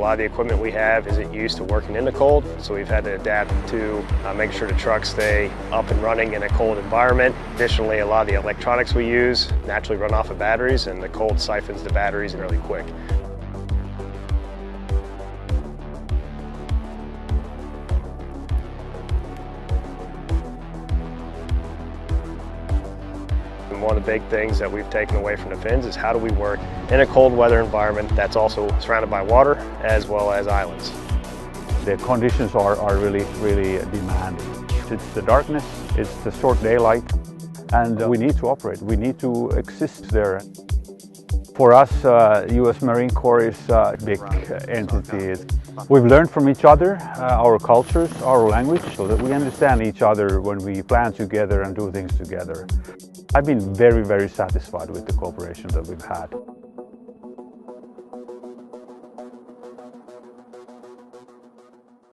lot of the equipment we have isn't used to working in the cold, so we've had to adapt to make sure the trucks stay up and running in a cold environment. Additionally, a lot of the electronics we use naturally run off of batteries, and the cold siphons the batteries really quick. And one of the big things that we've taken away from the Finns is how do we work in a cold weather environment that's also surrounded by water as well as islands. The conditions are really demanding. It's the darkness, it's the short daylight, and we need to operate, we need to exist there. For us, US Marine Corps is a big entity. We've learned from each other, our cultures, our language, so that we understand each other when we plan together and do things together. I've been very satisfied with the cooperation that we've had.